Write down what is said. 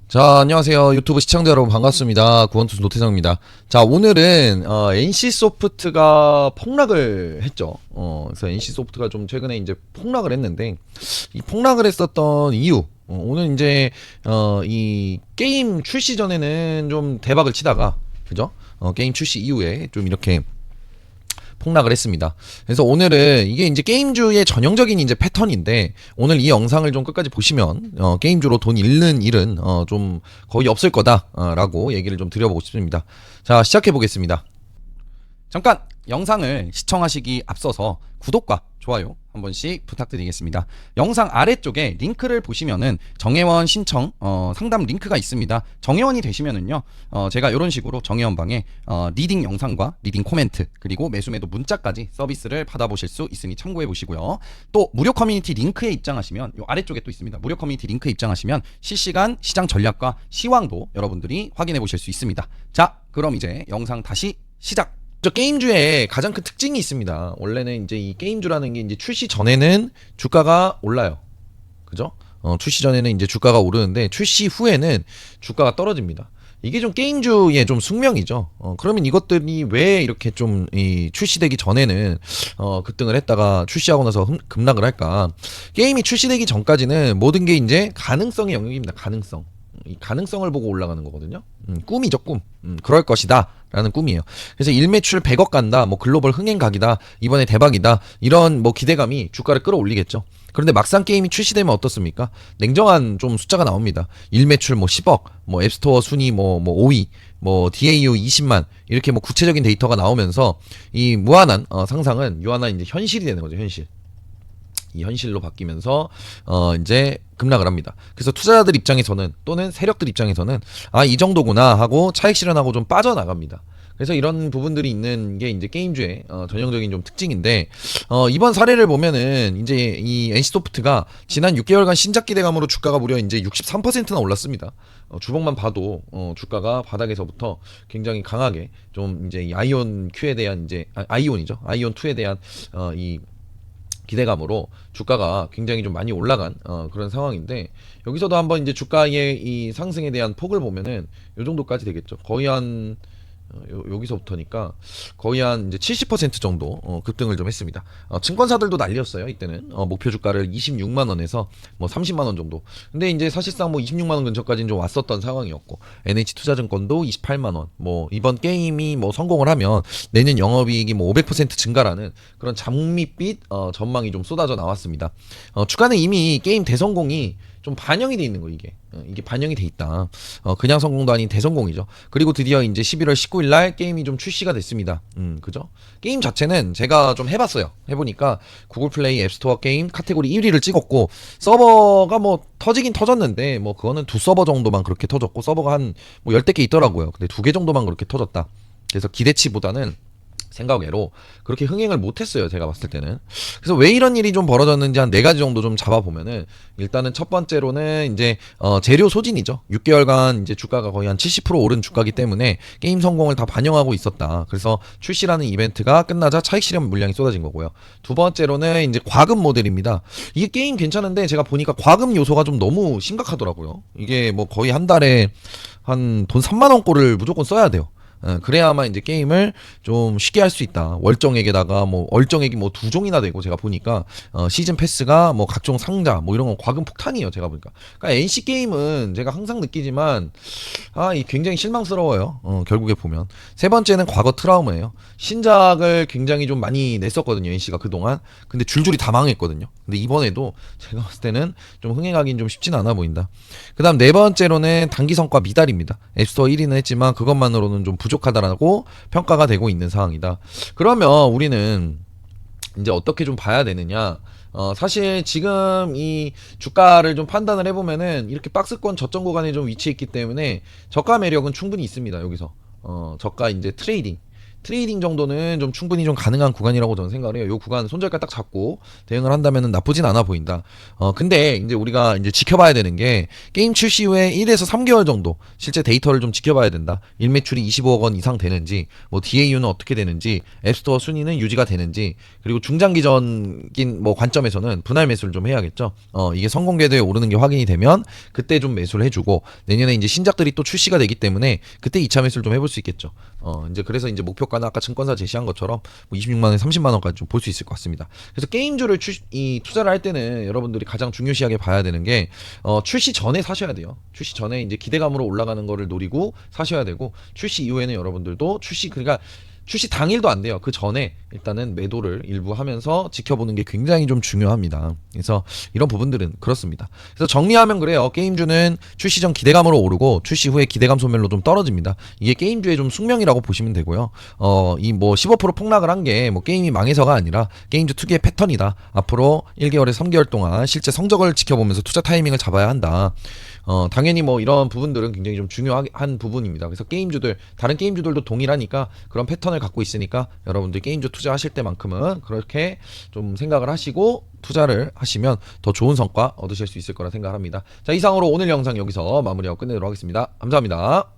자, 안녕하세요. 유튜브 시청자 여러분 반갑습니다. 구원투수 노태성입니다. 자, 오늘은 NC소프트가 폭락을 했죠. 그래서 NC소프트가 좀 최근에 이제 폭락을 했는데 이 폭락을 했었던 이유 오늘 이제 이 게임 출시 전에는 좀 대박을 치다가 그죠? 게임 출시 이후에 좀 이렇게 폭락을 했습니다. 그래서 오늘은 이게 이제 게임주의 전형적인 이제 패턴인데 오늘 이 영상을 좀 끝까지 보시면 게임주로 돈 잃는 일은 좀 거의 없을 거다라고 얘기를 좀 드려보고 싶습니다. 자, 시작해 보겠습니다. 잠깐 영상을 시청하시기 앞서서 구독과 좋아요 한 번씩 부탁드리겠습니다. 영상 아래쪽에 링크를 보시면은 정회원 신청 상담 링크가 있습니다. 정회원이 되시면은요 제가 이런 식으로 정회원방에 리딩 영상과 리딩 코멘트 그리고 매수매도 문자까지 서비스를 받아보실 수 있으니 참고해 보시고요. 또 무료 커뮤니티 링크에 입장하시면 요 아래쪽에 또 있습니다. 무료 커뮤니티 링크에 입장하시면 실시간 시장 전략과 시황도 여러분들이 확인해 보실 수 있습니다. 자, 그럼 이제 영상 다시 시작. 저 게임주에 가장 큰 특징이 있습니다. 원래는 이제 이 게임주라는 게 이제 출시 전에는 주가가 올라요. 그죠? 출시 전에는 이제 주가가 오르는데 출시 후에는 주가가 떨어집니다. 이게 좀 게임주의 좀 숙명이죠. 그러면 이것들이 왜 이렇게 좀 이 출시되기 전에는 급등을 했다가 출시하고 나서 급락을 할까? 게임이 출시되기 전까지는 모든 게 이제 가능성의 영역입니다. 가능성. 이 가능성을 보고 올라가는 거거든요. 꿈이죠, 꿈. 그럴 것이다. 라는 꿈이에요. 그래서 일매출 100억 간다, 뭐 글로벌 흥행 각이다, 이번에 대박이다, 이런 뭐 기대감이 주가를 끌어올리겠죠. 그런데 막상 게임이 출시되면 어떻습니까? 냉정한 좀 숫자가 나옵니다. 일매출 뭐 10억, 뭐 앱스토어 순위 뭐 5위, 뭐 DAU 20만, 이렇게 뭐 구체적인 데이터가 나오면서 이 무한한 상상은 유한한 이제 현실이 되는 거죠, 현실. 이 현실로 바뀌면서 이제 급락을 합니다. 그래서 투자자들 입장에서는 또는 세력들 입장에서는 아, 이 정도구나 하고 차익 실현하고 좀 빠져나갑니다. 그래서 이런 부분들이 있는 게 이제 게임주의 전형적인 좀 특징인데 이번 사례를 보면은 이제 이 NC소프트가 지난 6개월간 신작 기대감으로 주가가 무려 이제 63%나 올랐습니다. 주봉만 봐도 주가가 바닥에서부터 굉장히 강하게 좀 이제 이 아이온 Q에 대한 이제 아이온이죠. 아이온 2에 대한 이 기대감으로 주가가 굉장히 좀 많이 올라간 그런 상황인데 여기서도 한번 이제 주가의 이 상승에 대한 폭을 보면은 요 정도까지 되겠죠. 거의 한 여기서부터니까 거의 한 이제 70% 정도 급등을 좀 했습니다. 증권사들도 난리였어요. 이때는 목표 주가를 26만 원에서 뭐 30만 원 정도. 근데 이제 사실상 뭐 26만 원 근처까지는 좀 왔었던 상황이었고 NH투자증권도 28만 원. 뭐 이번 게임이 뭐 성공을 하면 내년 영업이익이 뭐 500% 증가라는 그런 장밋빛 전망이 좀 쏟아져 나왔습니다. 주가는 이미 게임 대성공이 좀 반영이 돼 있는 거 이게 반영이 돼 있다. 그냥 성공도 아닌 대성공이죠. 그리고 드디어 이제 11월 19일 날 게임이 좀 출시가 됐습니다. 그죠? 게임 자체는 제가 좀 해봤어요. 해보니까 구글 플레이 앱스토어 게임 카테고리 1위를 찍었고 서버가 뭐 터지긴 터졌는데 뭐 그거는 두 서버 정도만 그렇게 터졌고 서버가 한 뭐 10대 개 있더라고요. 근데 2개 정도만 그렇게 터졌다. 그래서 기대치보다는 생각외로 그렇게 흥행을 못했어요. 제가 봤을 때는. 그래서 왜 이런 일이 좀 벌어졌는지 한 4가지 정도 좀 잡아보면은 일단은 첫 번째로는 이제 재료 소진이죠. 6개월간 이제 주가가 거의 한 70% 오른 주가기 때문에 게임 성공을 다 반영하고 있었다. 그래서 출시라는 이벤트가 끝나자 차익 실현 물량이 쏟아진 거고요. 두 번째로는 이제 과금 모델입니다. 이게 게임 괜찮은데 제가 보니까 과금 요소가 좀 너무 심각하더라고요. 이게 뭐 거의 한 달에 한 돈 3만 원꼴을 무조건 써야 돼요. 그래야만 이제 게임을 좀 쉽게 할 수 있다. 월정액에다가 뭐 얼정액이 뭐 2종이나 되고 제가 보니까 시즌 패스가 뭐 각종 상자 뭐 이런 건 과금 폭탄이에요. 제가 보니까. 그러니까 NC 게임은 제가 항상 느끼지만 이 굉장히 실망스러워요. 결국에 보면 세 번째는 과거 트라우마예요. 신작을 굉장히 좀 많이 냈었거든요. NC가 그동안. 근데 줄줄이 다 망했거든요. 근데 이번에도 제가 봤을 때는 좀 흥행하기는 좀 쉽지는 않아 보인다. 그다음 네 번째로는 단기 성과 미달입니다. 앱스토어 1위는 했지만 그것만으로는 좀 부족하다라고 평가가 되고 있는 상황이다. 그러면 우리는 이제 어떻게 좀 봐야 되느냐? 사실 지금 이 주가를 좀 판단을 해보면은 이렇게 박스권 저점 구간에 좀 위치해 있기 때문에 저가 매력은 충분히 있습니다. 여기서 저가 이제 트레이딩 트레이딩 정도는 좀 충분히 좀 가능한 구간이라고 저는 생각을 해요. 요 구간 손절가 딱 잡고 대응을 한다면은 나쁘진 않아 보인다. 근데 이제 우리가 이제 지켜봐야 되는 게 게임 출시 후에 1에서 3개월 정도 실제 데이터를 좀 지켜봐야 된다. 일매출이 25억 원 이상 되는지, 뭐 DAU는 어떻게 되는지, 앱스토어 순위는 유지가 되는지, 그리고 중장기적인 뭐 관점에서는 분할 매수를 좀 해야겠죠. 이게 성공 궤도에 오르는 게 확인이 되면 그때 좀 매수를 해주고, 내년에 이제 신작들이 또 출시가 되기 때문에 그때 2차 매수를 좀 해볼 수 있겠죠. 이제 그래서 이제 목표가는 아까 증권사 제시한 것처럼 뭐 26만 원, 30만 원까지 좀 볼 수 있을 것 같습니다. 그래서 게임주를 투자를 할 때는 여러분들이 가장 중요시하게 봐야 되는 게 출시 전에 사셔야 돼요. 출시 전에 이제 기대감으로 올라가는 거를 노리고 사셔야 되고, 출시 이후에는 여러분들도 그러니까 출시 당일도 안 돼요. 그 전에 일단은 매도를 일부 하면서 지켜보는 게 굉장히 좀 중요합니다. 그래서 이런 부분들은 그렇습니다. 그래서 정리하면 그래요. 게임주는 출시 전 기대감으로 오르고 출시 후에 기대감 소멸로 좀 떨어집니다. 이게 게임주의 좀 숙명이라고 보시면 되고요. 이 뭐 15% 폭락을 한 게 뭐 게임이 망해서가 아니라 게임주 특유의 패턴이다. 앞으로 1개월에서 3개월 동안 실제 성적을 지켜보면서 투자 타이밍을 잡아야 한다. 당연히 뭐 이런 부분들은 굉장히 좀 중요한 부분입니다. 그래서 다른 게임주들도 동일하니까 그런 패턴을 갖고 있으니까 여러분들 게임주 투자하실 때만큼은 그렇게 좀 생각을 하시고 투자를 하시면 더 좋은 성과 얻으실 수 있을 거라 생각합니다. 자, 이상으로 오늘 영상 여기서 마무리하고 끝내도록 하겠습니다. 감사합니다.